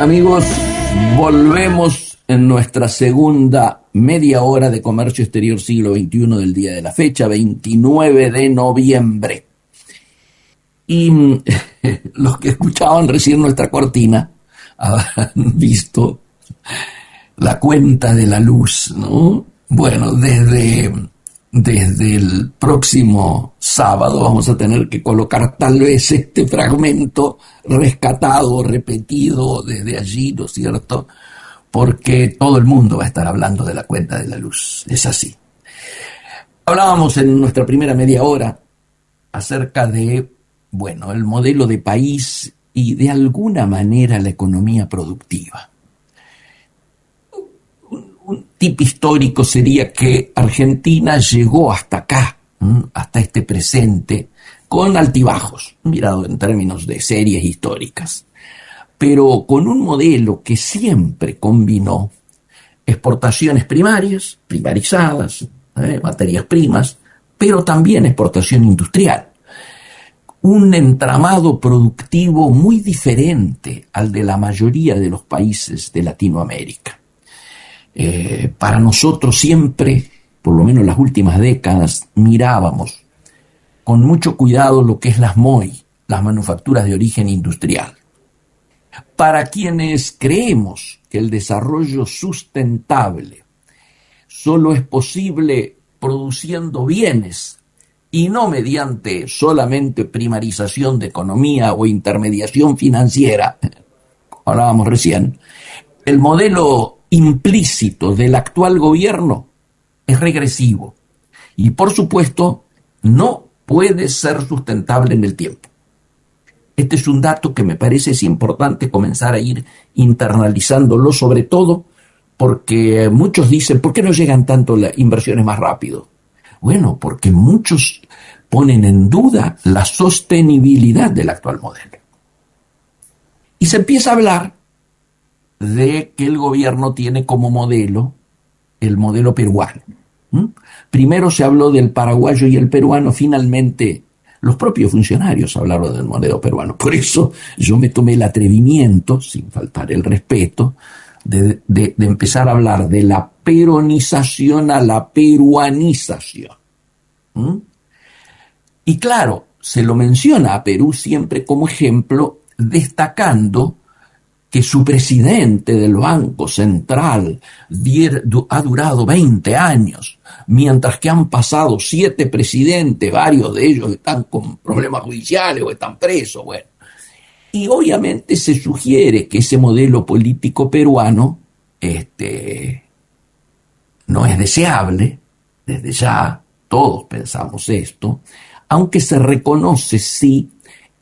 Amigos, volvemos en nuestra segunda media hora de Comercio Exterior Siglo XXI del día de la fecha, 29 de noviembre. Y los que escuchaban recién nuestra cortina habrán visto la cuenta de la luz, ¿no? Bueno, desde el próximo sábado vamos a tener que colocar tal vez este fragmento rescatado, repetido desde allí, ¿no es cierto? Porque todo el mundo va a estar hablando de la cuenta de la luz, es así. Hablábamos en nuestra primera media hora acerca de, bueno, el modelo de país y de alguna manera la economía productiva. Un tip histórico sería que Argentina llegó hasta acá, hasta este presente, con altibajos, mirado en términos de series históricas, pero con un modelo que siempre combinó exportaciones primarias, primarizadas, materias primas, pero también exportación industrial. Un entramado productivo muy diferente al de la mayoría de los países de Latinoamérica. Para nosotros siempre, por lo menos las últimas décadas, mirábamos con mucho cuidado lo que es las MOI, las manufacturas de origen industrial. Para quienes creemos que el desarrollo sustentable solo es posible produciendo bienes y no mediante solamente primarización de economía o intermediación financiera, hablábamos recién, el modelo implícito del actual gobierno es regresivo y, por supuesto, no puede ser sustentable en el tiempo. Este es un dato que me parece es importante comenzar a ir internalizándolo, sobre todo porque muchos dicen, ¿por qué no llegan tanto las inversiones más rápido? Bueno, porque muchos ponen en duda la sostenibilidad del actual modelo. Y se empieza a hablar de que el gobierno tiene como modelo el modelo peruano. Primero se habló del paraguayo y el peruano, finalmente los propios funcionarios hablaron del modelo peruano. Por eso yo me tomé el atrevimiento, sin faltar el respeto, de empezar a hablar de la peronización a la peruanización. Y claro, se lo menciona a Perú siempre como ejemplo, destacando que su presidente del Banco Central ha durado 20 años, mientras que han pasado 7 presidentes, varios de ellos están con problemas judiciales o están presos, bueno. Y obviamente se sugiere que ese modelo político peruano no es deseable, desde ya todos pensamos esto, aunque se reconoce sí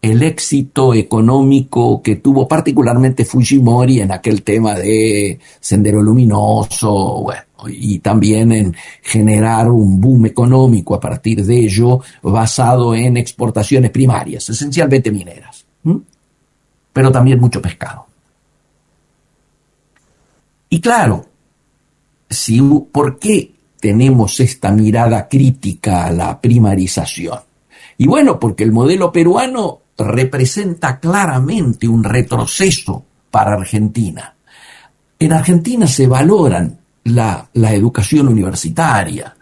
el éxito económico que tuvo particularmente Fujimori en aquel tema de Sendero Luminoso, bueno, y también en generar un boom económico a partir de ello basado en exportaciones primarias, esencialmente mineras, pero también mucho pescado. Y claro, ¿por qué tenemos esta mirada crítica a la primarización? Y bueno, porque el modelo peruano representa claramente un retroceso para Argentina. En Argentina se valoran la educación universitaria,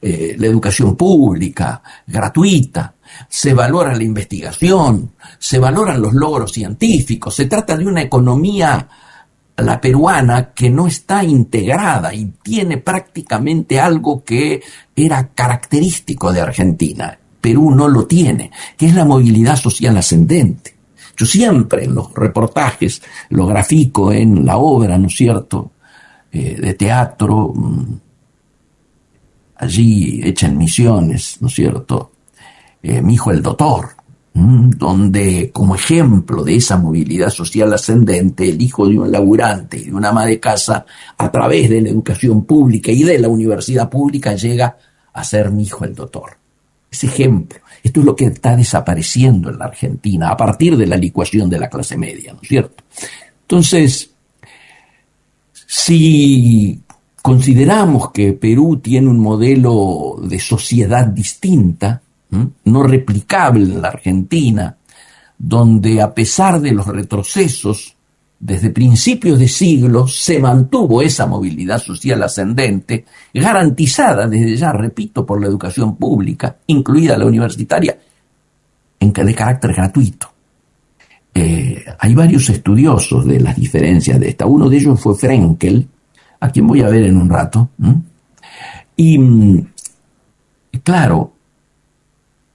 la educación pública, gratuita, se valora la investigación, se valoran los logros científicos, se trata de una economía, la peruana, que no está integrada y tiene prácticamente algo que era característico de Argentina. Perú no lo tiene, que es la movilidad social ascendente. Yo siempre en los reportajes lo grafico en la obra, ¿no es cierto?, de teatro, allí hecha en Misiones, ¿no es cierto?, Mi hijo el doctor, donde como ejemplo de esa movilidad social ascendente, el hijo de un laburante y de una ama de casa, a través de la educación pública y de la universidad pública, llega a ser mi hijo el doctor. Ese ejemplo. Esto es lo que está desapareciendo en la Argentina a partir de la licuación de la clase media, ¿no es cierto? Entonces, si consideramos que Perú tiene un modelo de sociedad distinta, no replicable en la Argentina, donde a pesar de los retrocesos desde principios de siglo se mantuvo esa movilidad social ascendente, garantizada desde ya, repito, por la educación pública, incluida la universitaria, de carácter gratuito. Hay varios estudiosos de las diferencias de esta. Uno de ellos fue Frenkel, a quien voy a ver en un rato. Y claro,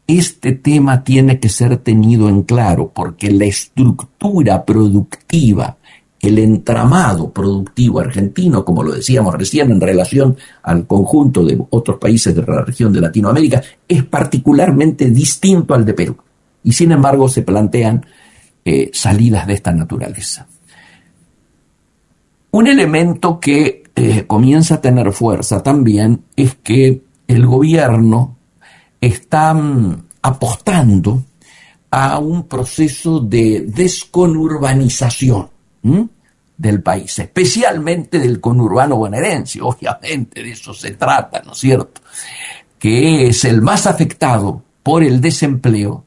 este tema tiene que ser tenido en claro porque la estructura productiva, el entramado productivo argentino, como lo decíamos recién en relación al conjunto de otros países de la región de Latinoamérica, es particularmente distinto al de Perú. Y sin embargo se plantean salidas de esta naturaleza. Un elemento que comienza a tener fuerza también es que el gobierno está apostando a un proceso de desconurbanización del país, especialmente del conurbano bonaerense. Obviamente de eso se trata, ¿no es cierto?, que es el más afectado por el desempleo,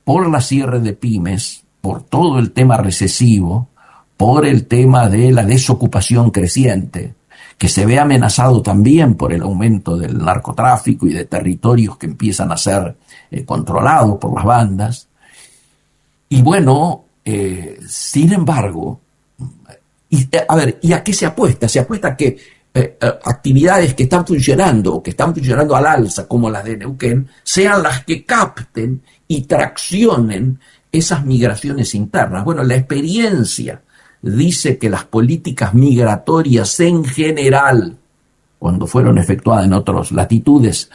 por la cierre de pymes, por todo el tema recesivo, por el tema de la desocupación creciente, que se ve amenazado también por el aumento del narcotráfico y de territorios que empiezan a ser controlados por las bandas. Y bueno, sin embargo, ¿y a qué se apuesta? Se apuesta a que actividades que están funcionando o que están funcionando al alza, como las de Neuquén, sean las que capten y traccionen esas migraciones internas. Bueno, la experiencia dice que las políticas migratorias en general, cuando fueron efectuadas en otras latitudes,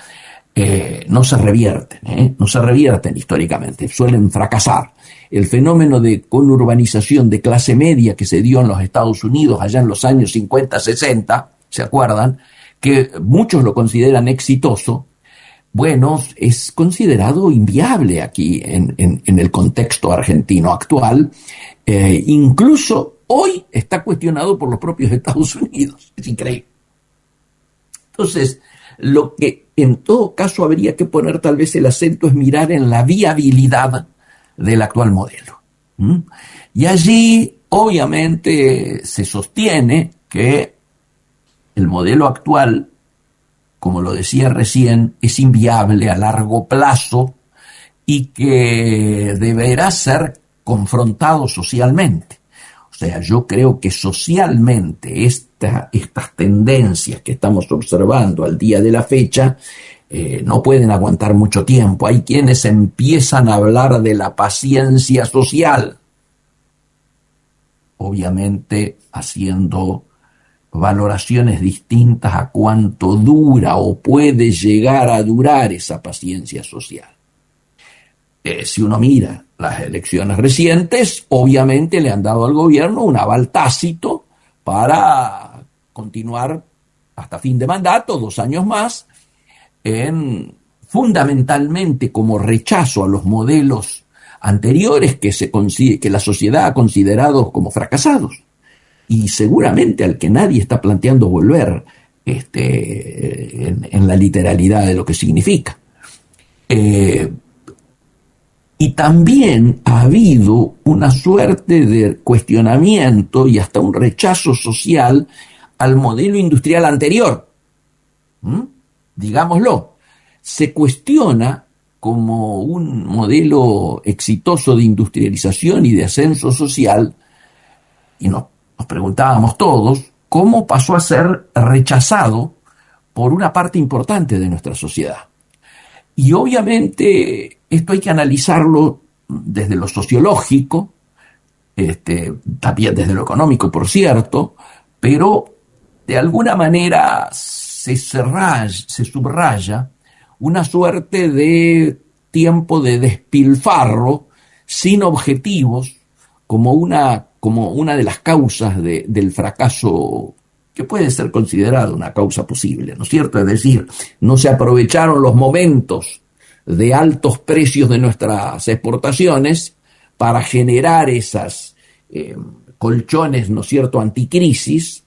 no se revierten históricamente, suelen fracasar. El fenómeno de conurbanización de clase media que se dio en los Estados Unidos allá en los años 50, 60, ¿se acuerdan?, que muchos lo consideran exitoso. Bueno, es considerado inviable aquí en el contexto argentino actual. Incluso hoy está cuestionado por los propios Estados Unidos. Es increíble. Entonces, lo que en todo caso habría que poner tal vez el acento es mirar en la viabilidad del actual modelo. Y allí, obviamente, se sostiene que el modelo actual, como lo decía recién, es inviable a largo plazo y que deberá ser confrontado socialmente. O sea, yo creo que socialmente estas tendencias que estamos observando al día de la fecha no pueden aguantar mucho tiempo. Hay quienes empiezan a hablar de la paciencia social, obviamente haciendo valoraciones distintas a cuánto dura o puede llegar a durar esa paciencia social. Si uno mira las elecciones recientes, obviamente le han dado al gobierno un aval tácito para continuar hasta fin de mandato, 2 años más, fundamentalmente como rechazo a los modelos anteriores que la sociedad ha considerado como fracasados. Y seguramente al que nadie está planteando volver en la literalidad de lo que significa. Y también ha habido una suerte de cuestionamiento y hasta un rechazo social al modelo industrial anterior. Digámoslo, se cuestiona como un modelo exitoso de industrialización y de ascenso social, y nos preguntábamos todos, ¿cómo pasó a ser rechazado por una parte importante de nuestra sociedad? Y obviamente esto hay que analizarlo desde lo sociológico, también desde lo económico, por cierto, pero de alguna manera se subraya una suerte de tiempo de despilfarro sin objetivos como una de las causas del fracaso, que puede ser considerado una causa posible, ¿no es cierto? Es decir, no se aprovecharon los momentos de altos precios de nuestras exportaciones para generar esas colchones, ¿no es cierto?, anticrisis,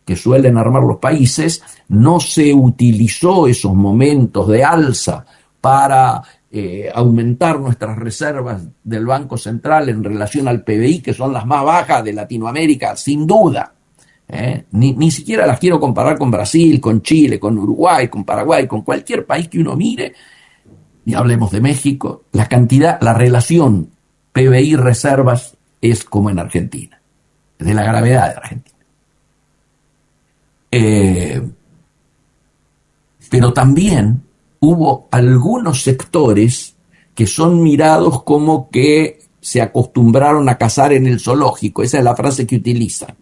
que suelen armar los países. No se utilizó esos momentos de alza para aumentar nuestras reservas del Banco Central en relación al PBI, que son las más bajas de Latinoamérica, sin duda. Ni siquiera las quiero comparar con Brasil, con Chile, con Uruguay, con Paraguay, con cualquier país que uno mire, y hablemos de México, la relación PBI-reservas es como en Argentina, de la gravedad de Argentina. Pero también hubo algunos sectores que son mirados como que se acostumbraron a cazar en el zoológico, esa es la frase que utilizan.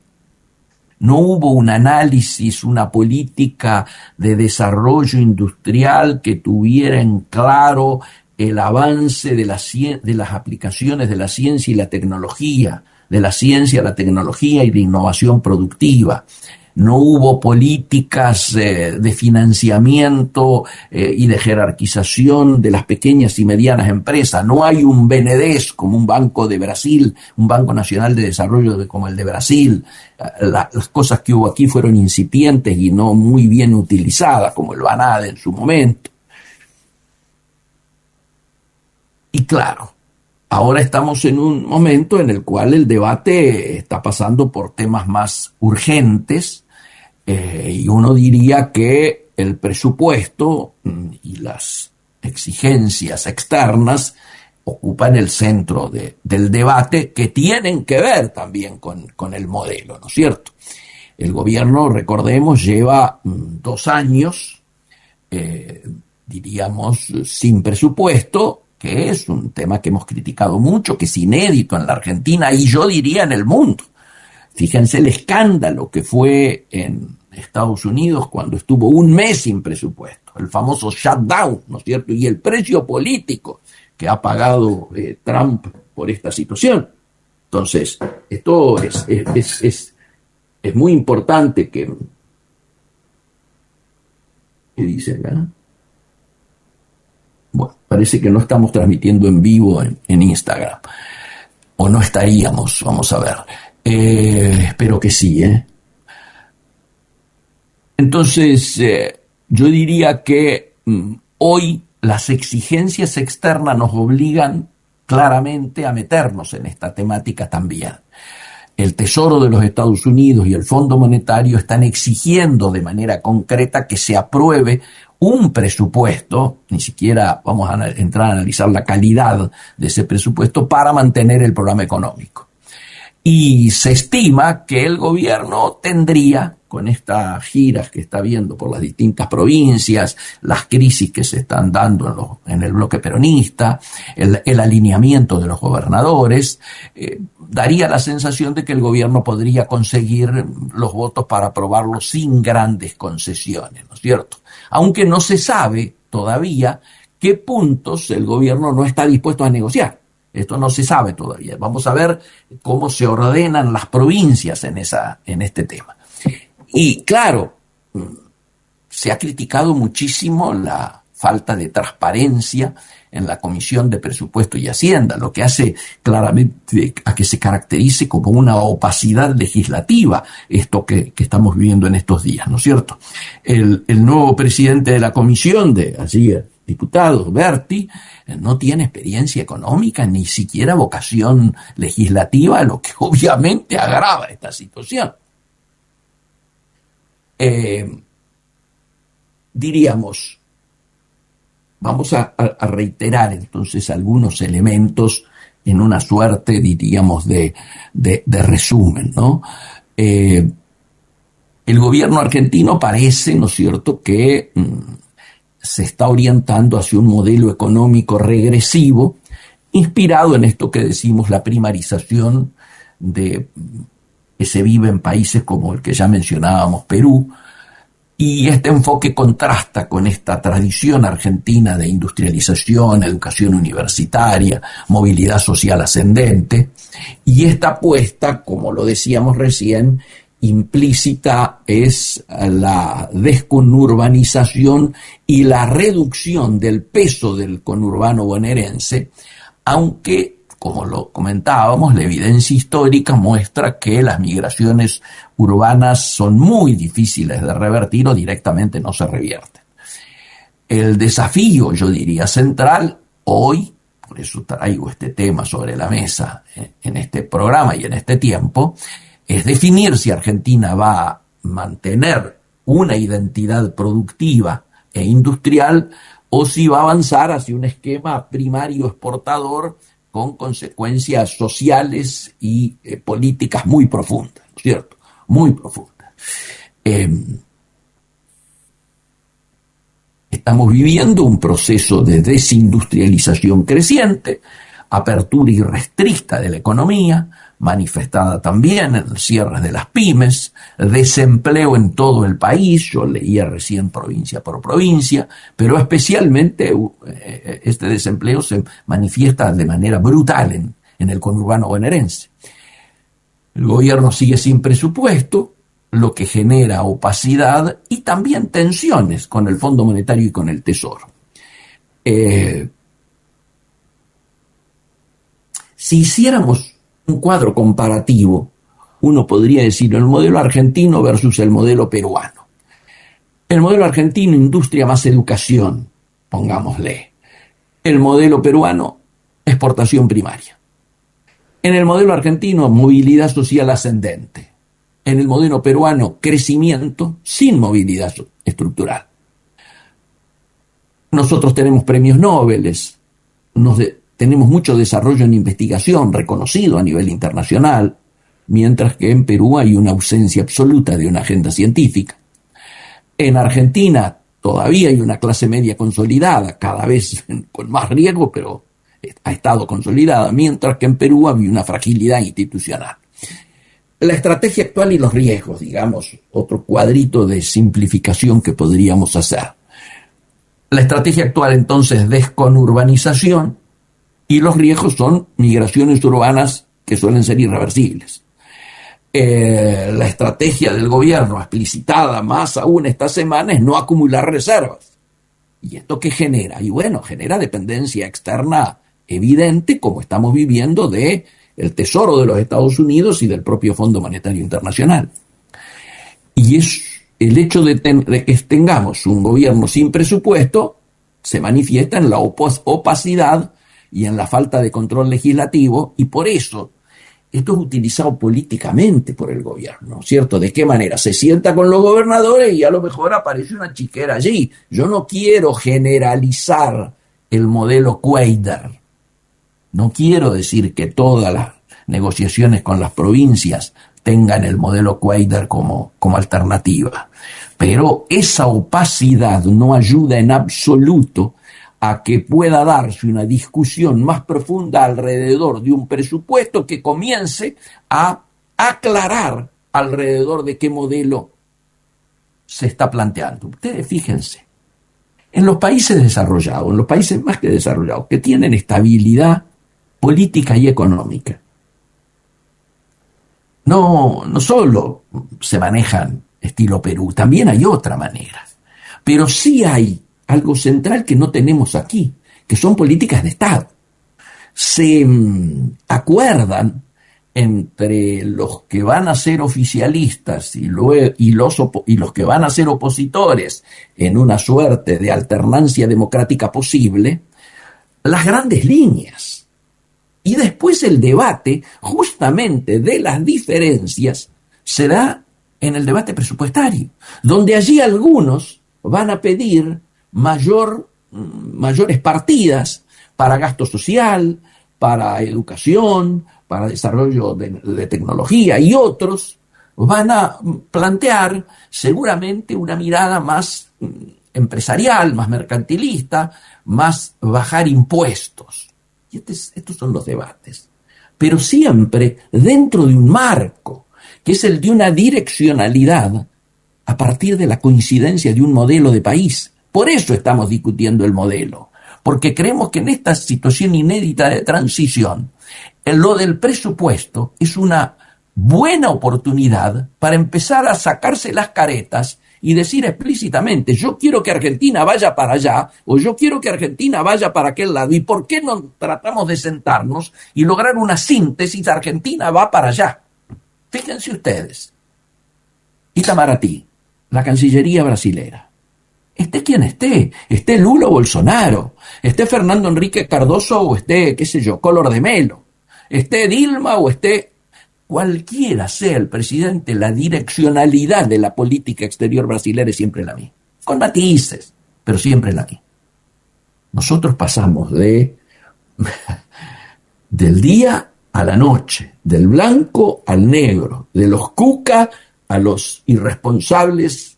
No hubo un análisis, una política de desarrollo industrial que tuviera en claro el avance de las aplicaciones de la ciencia y la tecnología, de la ciencia, la tecnología y de innovación productiva. No hubo políticas de financiamiento y de jerarquización de las pequeñas y medianas empresas. No hay un BNDES como un banco de Brasil, un Banco Nacional de Desarrollo como el de Brasil. Las cosas que hubo aquí fueron incipientes y no muy bien utilizadas, como el BANADE en su momento. Y claro, ahora estamos en un momento en el cual el debate está pasando por temas más urgentes, y uno diría que el presupuesto y las exigencias externas ocupan el centro del debate, que tienen que ver también con el modelo, ¿no es cierto? El gobierno, recordemos, lleva 2 años, diríamos, sin presupuesto, que es un tema que hemos criticado mucho, que es inédito en la Argentina y yo diría en el mundo. Fíjense el escándalo que fue en Estados Unidos cuando estuvo 1 mes sin presupuesto, el famoso shutdown, ¿no es cierto? Y el precio político que ha pagado Trump por esta situación. Entonces, esto es muy importante que... ¿Qué dice acá? Bueno, parece que no estamos transmitiendo en vivo en Instagram. O no estaríamos, vamos a ver. Espero que sí, Entonces, yo diría que hoy las exigencias externas nos obligan claramente a meternos en esta temática también. El Tesoro de los Estados Unidos y el Fondo Monetario están exigiendo de manera concreta que se apruebe un presupuesto, ni siquiera vamos a entrar a analizar la calidad de ese presupuesto, para mantener el programa económico. Y se estima que el gobierno tendría, con estas giras que está viendo por las distintas provincias, las crisis que se están dando en el bloque peronista, el alineamiento de los gobernadores, daría la sensación de que el gobierno podría conseguir los votos para aprobarlo sin grandes concesiones, ¿no es cierto? Aunque no se sabe todavía qué puntos el gobierno no está dispuesto a negociar. Esto no se sabe todavía. Vamos a ver cómo se ordenan las provincias en este tema. Y claro, se ha criticado muchísimo la falta de transparencia en la Comisión de Presupuesto y Hacienda, lo que hace claramente a que se caracterice como una opacidad legislativa, esto que estamos viviendo en estos días, ¿no es cierto? El nuevo presidente de la comisión, diputado Berti, no tiene experiencia económica, ni siquiera vocación legislativa, lo que obviamente agrava esta situación. Diríamos, vamos a reiterar entonces algunos elementos en una suerte, diríamos, de resumen, ¿no? El gobierno argentino parece, ¿no es cierto?, que se está orientando hacia un modelo económico regresivo, inspirado en esto que decimos, la primarización que se vive en países como el que ya mencionábamos, Perú, y este enfoque contrasta con esta tradición argentina de industrialización, educación universitaria, movilidad social ascendente, y esta apuesta, como lo decíamos recién, implícita es la desconurbanización y la reducción del peso del conurbano bonaerense, aunque, como lo comentábamos, la evidencia histórica muestra que las migraciones urbanas son muy difíciles de revertir o directamente no se revierten. El desafío, yo diría, central hoy, por eso traigo este tema sobre la mesa en este programa y en este tiempo, es definir si Argentina va a mantener una identidad productiva e industrial o si va a avanzar hacia un esquema primario exportador con consecuencias sociales y políticas muy profundas, ¿no es cierto? Muy profundas. Estamos viviendo un proceso de desindustrialización creciente, apertura irrestricta de la economía, manifestada también en el cierre de las pymes, desempleo en todo el país, yo leía recién provincia por provincia, pero especialmente este desempleo se manifiesta de manera brutal en el conurbano bonaerense. El gobierno sigue sin presupuesto, lo que genera opacidad y también tensiones con el Fondo Monetario y con el Tesoro. Si hiciéramos un cuadro comparativo, uno podría decir el modelo argentino versus el modelo peruano. El modelo argentino, industria más educación, pongámosle. El modelo peruano, exportación primaria. En el modelo argentino, movilidad social ascendente. En el modelo peruano, crecimiento sin movilidad estructural. Nosotros tenemos premios Nobel, tenemos mucho desarrollo en investigación reconocido a nivel internacional, mientras que en Perú hay una ausencia absoluta de una agenda científica. En Argentina todavía hay una clase media consolidada, cada vez con más riesgo, pero ha estado consolidada, mientras que en Perú había una fragilidad institucional. La estrategia actual y los riesgos, digamos, otro cuadrito de simplificación que podríamos hacer. La estrategia actual entonces es desconurbanización y los riesgos son migraciones urbanas que suelen ser irreversibles. La estrategia del gobierno explicitada más aún esta semana es no acumular reservas. ¿Y esto qué genera? Y bueno, genera dependencia externa evidente, como estamos viviendo de el Tesoro de los Estados Unidos y del propio Fondo Monetario Internacional. Y es el hecho de que tengamos un gobierno sin presupuesto se manifiesta en la opacidad y en la falta de control legislativo, y por eso esto es utilizado políticamente por el gobierno, ¿cierto? ¿De qué manera? Se sienta con los gobernadores y a lo mejor aparece una chiquera allí. Yo no quiero generalizar el modelo Cuadra. No quiero decir que todas las negociaciones con las provincias tengan el modelo Cuadra como alternativa, pero esa opacidad no ayuda en absoluto a que pueda darse una discusión más profunda alrededor de un presupuesto que comience a aclarar alrededor de qué modelo se está planteando. Ustedes fíjense, en los países desarrollados, en los países más que desarrollados, que tienen estabilidad política y económica, no solo se manejan estilo Perú, también hay otra manera, pero sí hay algo central que no tenemos aquí, que son políticas de Estado. Se acuerdan entre los que van a ser oficialistas y los que van a ser opositores en una suerte de alternancia democrática posible, las grandes líneas. Y después el debate, justamente de las diferencias, se da en el debate presupuestario, donde allí algunos van a pedir mayores partidas para gasto social, para educación, para desarrollo de tecnología, y otros van a plantear seguramente una mirada más empresarial, más mercantilista, más bajar impuestos. Y estos son los debates. Pero siempre dentro de un marco, que es el de una direccionalidad a partir de la coincidencia de un modelo de país. Por eso estamos discutiendo el modelo, porque creemos que en esta situación inédita de transición, lo del presupuesto es una buena oportunidad para empezar a sacarse las caretas y decir explícitamente, yo quiero que Argentina vaya para allá, o yo quiero que Argentina vaya para aquel lado, y ¿por qué no tratamos de sentarnos y lograr una síntesis? Argentina va para allá. Fíjense ustedes, Itamaraty, la Cancillería brasilera, esté quien esté Lula o Bolsonaro, esté Fernando Enrique Cardoso o esté, qué sé yo, Collor de Mello, esté Dilma o esté cualquiera sea el presidente, la direccionalidad de la política exterior brasileña es siempre la misma, con matices, pero siempre la misma. Nosotros pasamos del día a la noche, del blanco al negro, de los cuca a los irresponsables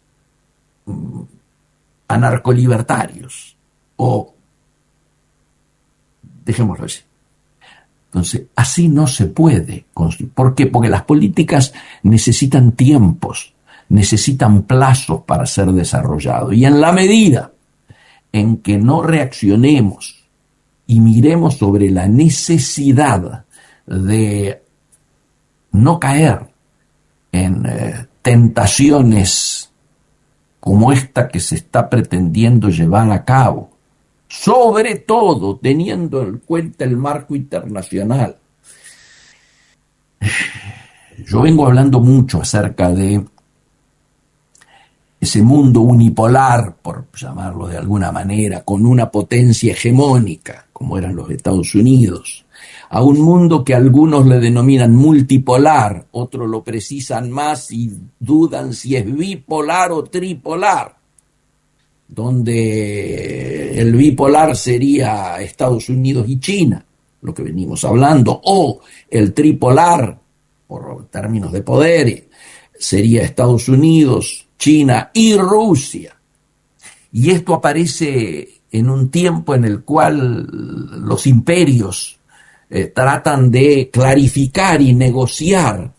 anarcolibertarios, o dejémoslo así. Entonces, así no se puede construir. ¿Por qué? Porque las políticas necesitan tiempos, necesitan plazos para ser desarrollados. Y en la medida en que no reaccionemos y miremos sobre la necesidad de no caer en tentaciones como esta que se está pretendiendo llevar a cabo, sobre todo teniendo en cuenta el marco internacional. Yo vengo hablando mucho acerca de ese mundo unipolar, por llamarlo de alguna manera, con una potencia hegemónica, como eran los Estados Unidos, a un mundo que algunos le denominan multipolar, otros lo precisan más y dudan si es bipolar o tripolar, donde el bipolar sería Estados Unidos y China, lo que venimos hablando, o el tripolar, por términos de poder, sería Estados Unidos, China y Rusia. Y esto aparece en un tiempo en el cual los imperios tratan de clarificar y negociar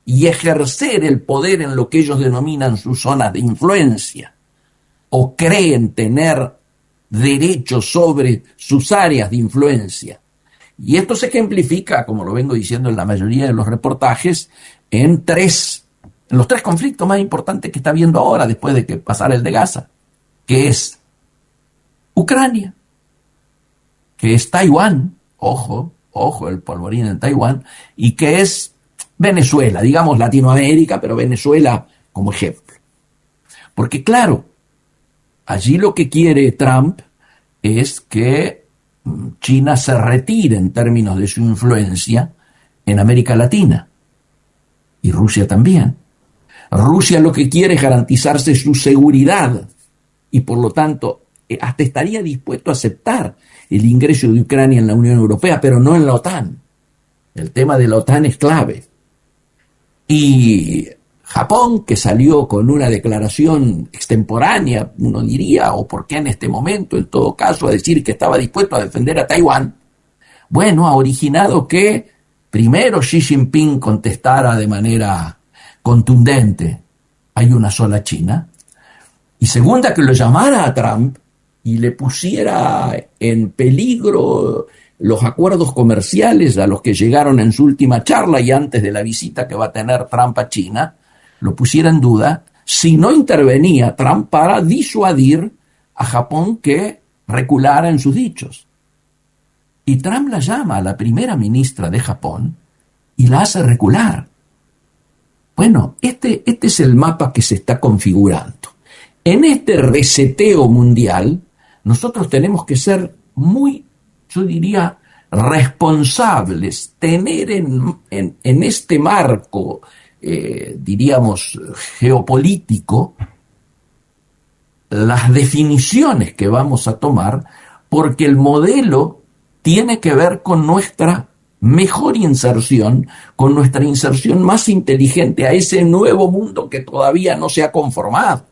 y ejercer el poder en lo que ellos denominan sus zonas de influencia, o creen tener derechos sobre sus áreas de influencia. Y esto se ejemplifica, como lo vengo diciendo en la mayoría de los reportajes, en los tres conflictos más importantes que está habiendo ahora, después de que pasara el de Gaza, que es Ucrania, que es Taiwán, ojo, el polvorín en Taiwán, y que es Venezuela, digamos Latinoamérica, pero Venezuela como ejemplo. Porque claro, allí lo que quiere Trump es que China se retire en términos de su influencia en América Latina, y Rusia también. Rusia lo que quiere es garantizarse su seguridad y por lo tanto hasta estaría dispuesto a aceptar el ingreso de Ucrania en la Unión Europea, pero no en la OTAN. El tema de la OTAN es clave. Y Japón, que salió con una declaración extemporánea, uno diría, o por qué en este momento, en todo caso, a decir que estaba dispuesto a defender a Taiwán, bueno, ha originado que primero Xi Jinping contestara de manera contundente, hay una sola China, y segunda, que lo llamara a Trump y le pusiera en peligro los acuerdos comerciales a los que llegaron en su última charla y antes de la visita que va a tener Trump a China, lo pusiera en duda si no intervenía Trump para disuadir a Japón que reculara en sus dichos. Y Trump la llama a la primera ministra de Japón y la hace recular. Bueno, este es el mapa que se está configurando. En este reseteo mundial, nosotros tenemos que ser muy, yo diría, responsables, tener en este marco, diríamos, geopolítico, las definiciones que vamos a tomar, porque el modelo tiene que ver con nuestra mejor inserción, con nuestra inserción más inteligente a ese nuevo mundo que todavía no se ha conformado,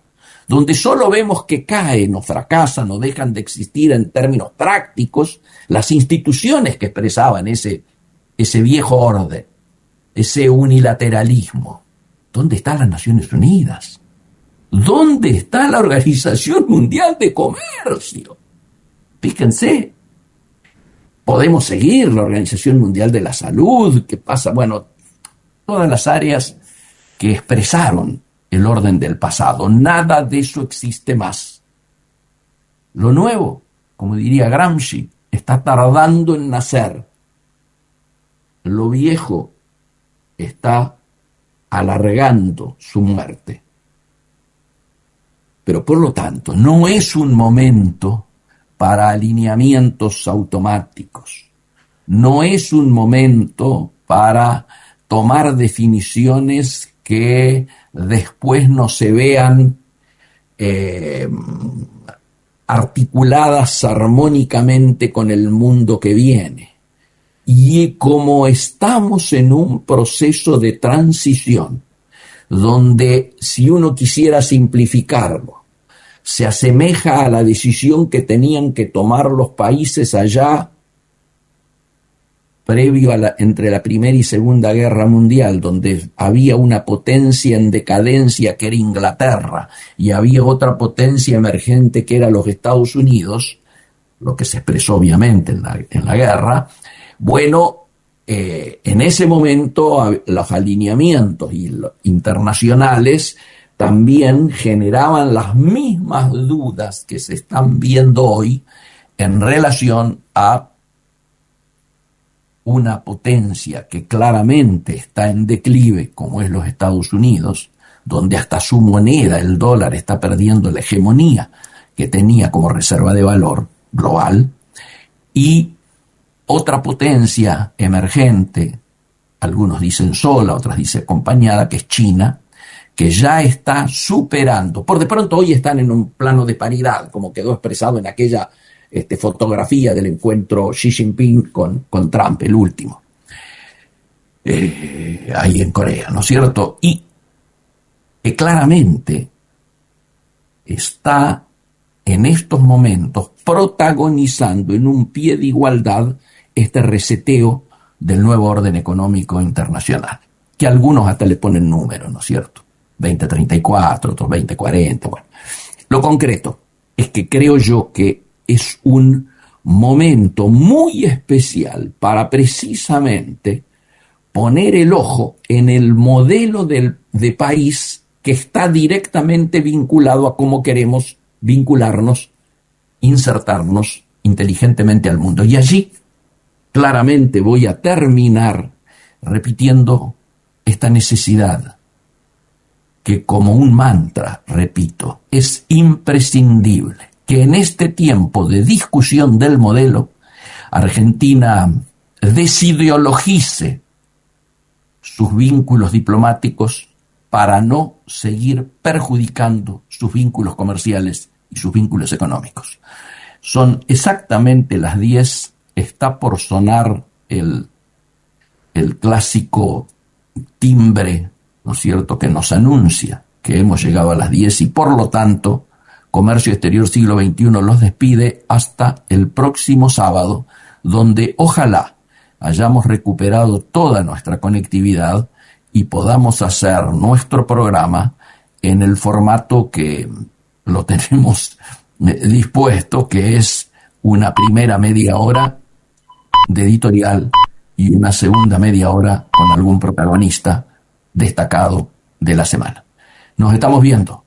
donde solo vemos que caen o fracasan o dejan de existir en términos prácticos las instituciones que expresaban ese viejo orden, ese unilateralismo. ¿Dónde están las Naciones Unidas? ¿Dónde está la Organización Mundial de Comercio? Fíjense. Podemos seguir la Organización Mundial de la Salud, que pasa, bueno, todas las áreas que expresaron el orden del pasado. Nada de eso existe más. Lo nuevo, como diría Gramsci, está tardando en nacer. Lo viejo está alargando su muerte. Pero por lo tanto, no es un momento para alineamientos automáticos. No es un momento para tomar definiciones que después no se vean articuladas armónicamente con el mundo que viene. Y como estamos en un proceso de transición, donde si uno quisiera simplificarlo, se asemeja a la decisión que tenían que tomar los países allá previo a entre la Primera y Segunda Guerra Mundial, donde había una potencia en decadencia que era Inglaterra y había otra potencia emergente que era los Estados Unidos, lo que se expresó obviamente en la guerra. Bueno, en ese momento los alineamientos internacionales también generaban las mismas dudas que se están viendo hoy en relación a una potencia que claramente está en declive, como es los Estados Unidos, donde hasta su moneda, el dólar, está perdiendo la hegemonía que tenía como reserva de valor global, y otra potencia emergente, algunos dicen sola, otros dicen acompañada, que es China, que ya está superando, por de pronto hoy están en un plano de paridad, como quedó expresado en aquella fotografía del encuentro Xi Jinping con Trump, el último, ahí en Corea, ¿no es cierto? Y claramente está en estos momentos protagonizando en un pie de igualdad este reseteo del nuevo orden económico internacional, que algunos hasta le ponen números, ¿no es cierto? 2034, otros 2040, bueno. Lo concreto es que creo yo que es un momento muy especial para precisamente poner el ojo en el modelo de país que está directamente vinculado a cómo queremos vincularnos, insertarnos inteligentemente al mundo. Y allí claramente voy a terminar repitiendo esta necesidad que, como un mantra, repito, es imprescindible que en este tiempo de discusión del modelo, Argentina desideologice sus vínculos diplomáticos para no seguir perjudicando sus vínculos comerciales y sus vínculos económicos. Son exactamente las 10, está por sonar el clásico timbre, ¿no es cierto?, que nos anuncia que hemos llegado a las 10 y por lo tanto Comercio Exterior Siglo XXI los despide hasta el próximo sábado, donde ojalá hayamos recuperado toda nuestra conectividad y podamos hacer nuestro programa en el formato que lo tenemos dispuesto, que es una primera media hora de editorial y una segunda media hora con algún protagonista destacado de la semana. Nos estamos viendo.